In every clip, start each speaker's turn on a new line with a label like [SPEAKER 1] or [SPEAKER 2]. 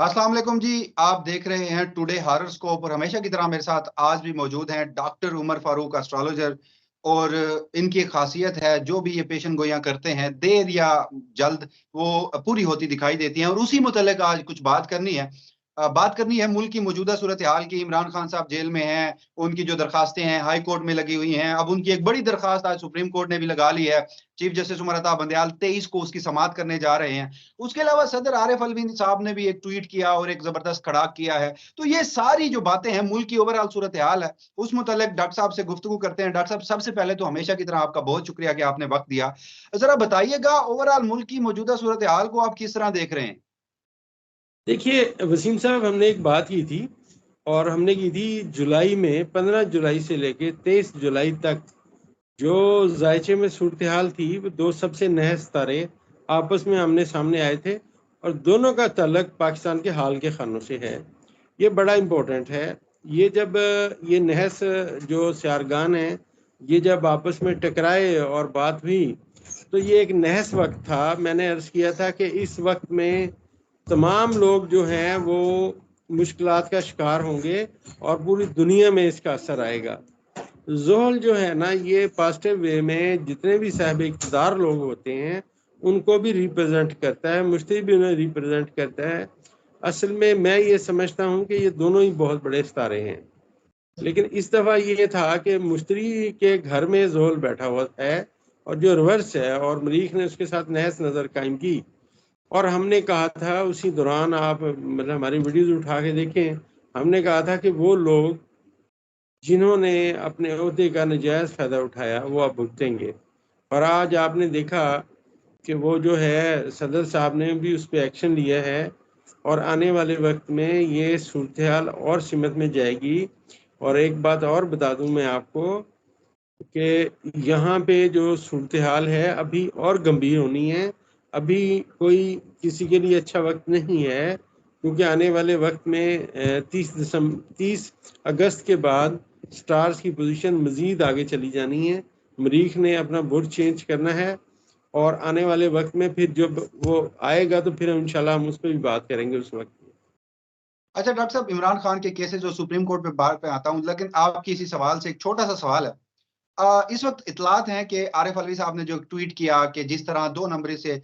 [SPEAKER 1] अस्सलाम वालेकुम जी। आप देख रहे हैं टुडे हॉरोस्कोप और हमेशा की तरह मेरे साथ आज भी मौजूद हैं डॉक्टर उमर फारूक एस्ट्रोलॉजर। और इनकी एक खासियत है, जो भी ये पेशन गोइयां करते हैं देर या जल्द वो पूरी होती दिखाई देती हैं। और उसी मुतल्लिक आज कुछ बात करनी है मुल्क की मौजूदा सूरत हाल की। इमरान खान साहब जेल में हैं, उनकी जो दरखास्तें हैं हाई कोर्ट में लगी हुई हैं। अब उनकी एक बड़ी दरखास्त आज सुप्रीम कोर्ट ने भी लगा ली है। चीफ जस्टिस उमर अता बंदयाल 23 को उसकी समाअत करने जा रहे हैं। उसके अलावा सदर आरिफ अलवी साहब ने भी एक ट्वीट किया और एक जबरदस्त खड़ाक किया है। तो ये सारी जो बातें हैं, मुल्क की ओवरऑल सूरत हाल है, उस मुतालिक डॉक्टर साहब से गुफ्तगू करते हैं। डॉक्टर साहब, सबसे पहले तो हमेशा की तरह आपका बहुत शुक्रिया कि आपने वक्त दिया। जरा बताइएगा ओवरऑल मुल्क की मौजूदा सूरत हाल को आप किस तरह देख रहे हैं?
[SPEAKER 2] देखिए वसीम साहब, हमने एक बात की थी और हमने की थी जुलाई में, 15 जुलाई से लेके 23 जुलाई तक जो जायचे में सूरत हाल थी, वो दो सबसे नए सितारे आपस में आमने सामने आए थे और दोनों का तल्लक पाकिस्तान के हाल के खानों से है। ये बड़ा इम्पोर्टेंट है। ये जब ये नहस जो सियारगान हैं, ये जब आपस में टकराए और बात हुई, तो ये एक नहस वक्त था। मैंने अर्ज़ किया था कि इस वक्त में तमाम लोग जो हैं वो मुश्किलात का शिकार होंगे और पूरी दुनिया में इसका असर आएगा। ज़ोहल जो है ना, ये पॉजिटिव वे में जितने भी साहिब इक़्तिदार लोग होते हैं उनको भी रिप्रेजेंट करता है, मुश्तरी भी उन्हें रिप्रेजेंट करता है। असल में मैं ये समझता हूँ कि ये दोनों ही बहुत बड़े सितारे हैं। लेकिन इस दफ़ा ये था कि मुश्तरी के घर में ज़ोहल बैठा हुआ है और जो रिवर्स है, और मरीख ने उसके साथ नहस नज़र कायम की। और हमने कहा था उसी दौरान, आप मतलब हमारी वीडियोज़ उठा के देखें, हमने कहा था कि वो लोग जिन्होंने अपने ओहदे का नजायज़ फ़ायदा उठाया वो अब भुगतेंगे। और आज आपने देखा कि वो जो है सदर साहब ने भी उस पर एक्शन लिया है और आने वाले वक्त में ये सूरत हाल और सिमत में जाएगी। और एक बात और बता दूं मैं आपको कि यहाँ पे जो सूरत हाल है अभी और गंभीर होनी है। अभी कोई किसी के लिए अच्छा वक्त नहीं है, क्योंकि आने वाले वक्त में 30 अगस्त के बाद स्टार्स की पोजीशन मज़ीद आगे चली जानी है। मरीख ने अपना बुर्ज चेंज करना है और आने वाले वक्त में फिर जब वो आएगा तो फिर इंशाल्लाह हम उस पर भी बात करेंगे उस वक्त।
[SPEAKER 1] अच्छा डॉक्टर साहब, इमरान खान के केसेस जो सुप्रीम कोर्ट पे बाहर पे आता हूँ, लेकिन आपकी इसी सवाल से एक छोटा सा सवाल है। इस वक्त इतलात हैं कि आरिफ अलवी साहब ने जो ट्वीट किया कि जिस तरह 2 नंबरी से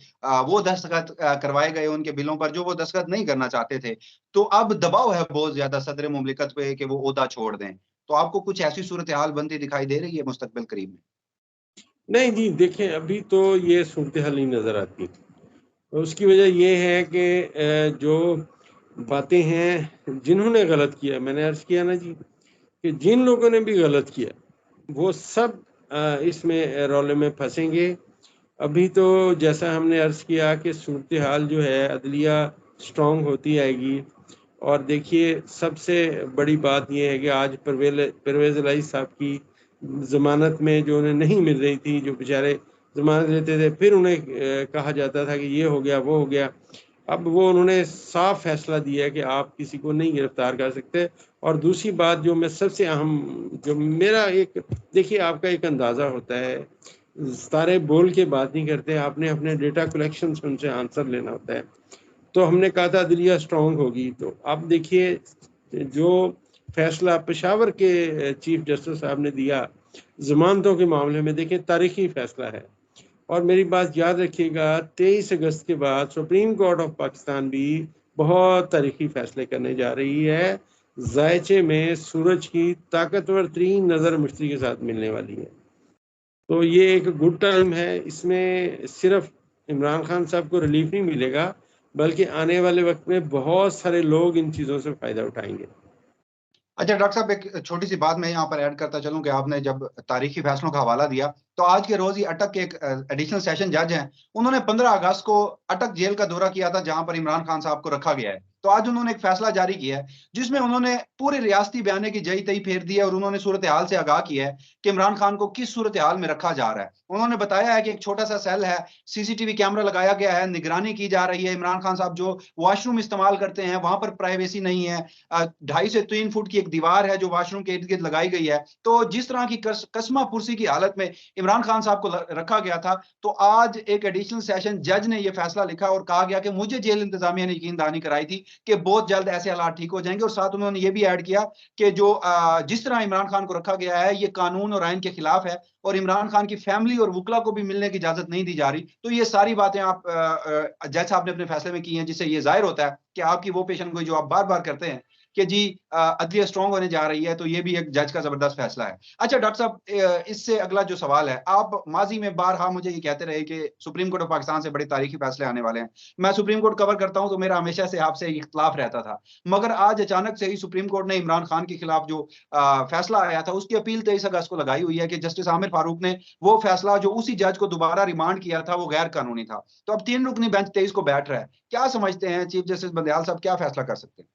[SPEAKER 1] वो दस्तखत करवाए गए उनके बिलों पर जो वो दस्तखत नहीं करना चाहते थे, तो अब दबाव है बहुत ज्यादा सदर मुमलिकत पे कि वो ओहदा छोड़ दें। तो आपको कुछ ऐसी सूरत हाल बनती दिखाई दे रही है मुस्तकबिल करीब में?
[SPEAKER 2] नहीं जी, देखें अभी तो ये सूरत हाल नहीं नज़र आती। तो उसकी वजह ये है कि जो बातें हैं, जिन्होंने गलत किया, मैंने अर्ज़ किया ना जी कि जिन लोगों ने भी गलत किया वो सब इसमें रौले में फंसेंगे। अभी तो जैसा हमने अर्ज़ किया कि सूरत हाल जो है अदलिया स्ट्रॉन्ग होती आएगी। और देखिए सबसे बड़ी बात यह है कि आज परवेज़ इलाही साहब की ज़मानत में जो उन्हें नहीं मिल रही थी, जो बेचारे ज़मानत लेते थे, फिर उन्हें कहा जाता था कि ये हो गया वो हो गया। अब वो उन्होंने साफ फैसला दिया है कि आप किसी को नहीं गिरफ्तार कर सकते। और दूसरी बात जो मैं सबसे अहम, जो मेरा एक, देखिए आपका एक अंदाज़ा होता है, सारे बोल के बात नहीं करते, आपने अपने डेटा कलेक्शन से उनसे आंसर लेना होता है। तो हमने कहा था अदलिया स्ट्रॉन्ग होगी, तो अब देखिए जो फैसला पेशावर के चीफ जस्टिस साहब ने दिया जमानतों के मामले में, देखिए तारीखी फैसला है। और मेरी बात याद रखिएगा, 23 अगस्त के बाद सुप्रीम कोर्ट ऑफ पाकिस्तान भी बहुत तारीखी फैसले करने जा रही है। जायचे में सूरज की ताकतवर तरीन नज़र मुश्तरी के साथ मिलने वाली है। तो ये एक गुड टाइम है। इसमें सिर्फ इमरान खान साहब को रिलीफ नहीं मिलेगा, बल्कि आने वाले वक्त में बहुत सारे लोग इन चीज़ों से फ़ायदा उठाएंगे।
[SPEAKER 1] अच्छा डॉक्टर साहब, एक छोटी सी बात मैं यहाँ पर ऐड करता चलूं कि आपने जब तारीखी फैसलों का हवाला दिया, तो आज के रोज ही अटक के एक एडिशनल सेशन जज हैं, उन्होंने 15 अगस्त को अटक जेल का दौरा किया था जहां पर इमरान खान साहब को रखा गया है। तो आज उन्होंने एक फैसला जारी किया है जिसमें उन्होंने पूरे रियासती बयाने की जई तई फेर दी है और उन्होंने सूरत हाल से आगाह किया है कि इमरान खान को किस सूरत हाल में रखा जा रहा है। उन्होंने बताया है कि एक छोटा सा सेल है, सीसीटीवी कैमरा लगाया गया है, निगरानी की जा रही है। इमरान खान साहब जो वॉशरूम इस्तेमाल करते हैं वहां पर प्राइवेसी नहीं है। 2.5 से 3 फुट की एक दीवार है जो वॉशरूम के इर्द गिर्द लगाई गई है। तो जिस तरह की कसमा पुरसी की हालत में عمران خان صاحب کو رکھا گیا تھا، تو آج ایک ایڈیشنل سیشن جج نے یہ فیصلہ لکھا اور کہا گیا کہ مجھے جیل انتظامیہ نے یقین دہانی کرائی تھی کہ بہت جلد ایسے حالات ٹھیک ہو جائیں گے، اور ساتھ انہوں نے یہ بھی ایڈ کیا کہ جو جس طرح عمران خان کو رکھا گیا ہے یہ قانون اور آئین کے خلاف ہے، اور عمران خان کی فیملی اور وکلا کو بھی ملنے کی اجازت نہیں دی جا رہی۔ تو یہ ساری باتیں آپ جج صاحب نے اپنے فیصلے میں کی ہیں، جس سے یہ ظاہر ہوتا ہے کہ آپ کی وہ پیشن گوئی جو آپ بار بار کرتے ہیں کہ جی عدلیہ اسٹرانگ ہونے جا رہی ہے، تو یہ بھی ایک جج کا زبردست فیصلہ ہے۔ اچھا ڈاکٹر صاحب، اس سے اگلا جو سوال ہے، آپ ماضی میں بارہا مجھے یہ کہتے رہے کہ سپریم کورٹ آف پاکستان سے بڑے تاریخی فیصلے آنے والے ہیں۔ میں سپریم کورٹ کور کرتا ہوں تو میرا ہمیشہ سے آپ سے اختلاف رہتا تھا، مگر آج اچانک سے ہی سپریم کورٹ نے عمران خان کے خلاف جو فیصلہ آیا تھا اس کی اپیل 23 اگست کو لگائی ہوئی ہے کہ جسٹس عامر فاروق نے وہ فیصلہ جو اسی جج کو دوبارہ ریمانڈ کیا تھا وہ غیر قانونی تھا۔ تو اب 3 رکنی بینچ 23 کو بیٹھ رہا ہے، کیا سمجھتے ہیں چیف جسٹس بندیال صاحب کیا فیصلہ کر سکتے ہیں؟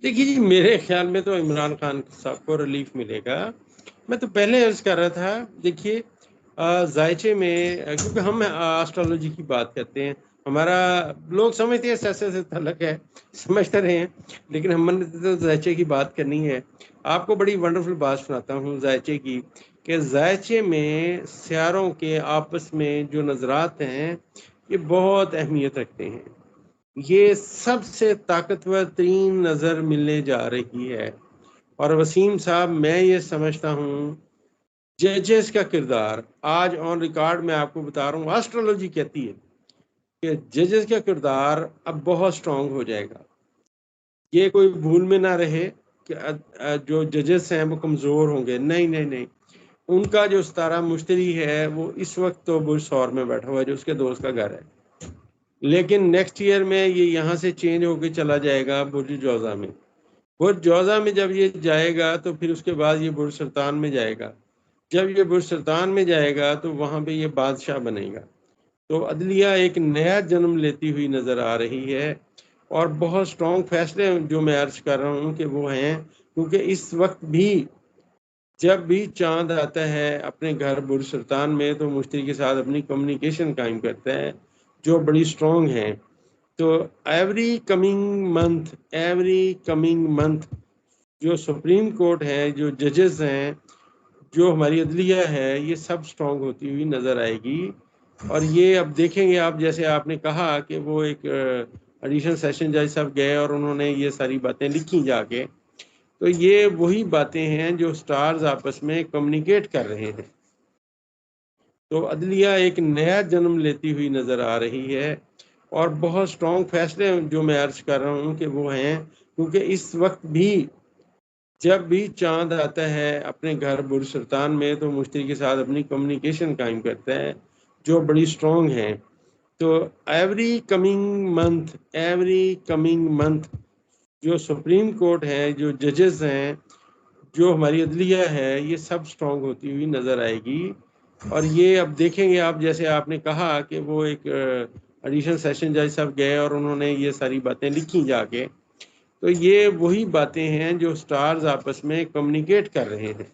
[SPEAKER 2] دیکھیے جی، میرے خیال میں تو عمران خان صاحب کو ریلیف ملے گا۔ میں تو پہلے عرض کر رہا تھا، دیکھیے ذائچے میں، کیونکہ ہم آسٹرالوجی کی بات کرتے ہیں، ہمارا لوگ سمجھتے ہیں سیاست سے تعلق ہے، سمجھتے رہے ہیں، لیکن ہم نے تو ذائچے کی بات کرنی ہے۔ آپ کو بڑی ونڈرفل بات سناتا ہوں ذائچے کی، کہ ذائچے میں سیاروں کے آپس میں جو نظرات ہیں یہ بہت اہمیت رکھتے ہیں۔ یہ سب سے طاقتور ترین نظر ملنے جا رہی ہے، اور وسیم صاحب میں یہ سمجھتا ہوں ججز کا کردار، آج آن ریکارڈ میں آپ کو بتا رہا ہوں، آسٹرولوجی کہتی ہے کہ ججز کا کردار اب بہت سٹرونگ ہو جائے گا۔ یہ کوئی بھول میں نہ رہے کہ جو ججز ہیں وہ کمزور ہوں گے، نہیں نہیں نہیں، ان کا جو ستارہ مشتری ہے وہ اس وقت تو برج سور میں بیٹھا ہوا ہے جو اس کے دوست کا گھر ہے، لیکن نیکسٹ ایئر میں یہ یہاں سے چینج ہو کے چلا جائے گا برج جوزا میں۔ برج جوزا میں جب یہ جائے گا تو پھر اس کے بعد یہ برج سلطان میں جائے گا، جب یہ برج سلطان میں جائے گا تو وہاں پہ یہ بادشاہ بنے گا۔ تو عدلیہ ایک نیا جنم لیتی ہوئی نظر آ رہی ہے، اور بہت سٹرونگ فیصلے جو میں عرض کر رہا ہوں کہ وہ ہیں، کیونکہ اس وقت بھی جب بھی چاند آتا ہے اپنے گھر برج سلطان میں تو مشتری کے ساتھ اپنی کمیونیکیشن قائم کرتا ہے جو بڑی سٹرونگ ہیں۔ تو ایوری کمنگ منتھ جو سپریم کورٹ ہے، جو ججز ہیں، جو ہماری عدلیہ ہے، یہ سب سٹرونگ ہوتی ہوئی نظر آئے گی۔ اور یہ اب دیکھیں گے آپ، جیسے آپ نے کہا کہ وہ ایک ایڈیشنل سیشن جج صاحب گئے اور انہوں نے یہ ساری باتیں لکھی جا کے، تو یہ وہی باتیں ہیں جو سٹارز آپس میں کمیونیکیٹ کر رہے ہیں۔ تو عدلیہ ایک نیا جنم لیتی ہوئی نظر آ رہی ہے، اور بہت سٹرونگ فیصلے جو میں عرض کر رہا ہوں کہ وہ ہیں، کیونکہ اس وقت بھی جب بھی چاند آتا ہے اپنے گھر برج سلطان میں تو مشتری کے ساتھ اپنی کمیونیکیشن قائم کرتا ہے جو بڑی سٹرونگ ہیں۔ تو ایوری کمنگ منتھ جو سپریم کورٹ ہے، جو ججز ہیں، جو ہماری عدلیہ ہے، یہ سب سٹرونگ ہوتی ہوئی نظر آئے گی۔ اور یہ اب دیکھیں گے آپ، جیسے آپ نے کہا کہ وہ ایک ایڈیشنل سیشن جج صاحب گئے اور انہوں نے یہ ساری باتیں لکھی جا کے، تو یہ وہی باتیں ہیں جو سٹارز آپس میں کمیونیکیٹ کر رہے ہیں۔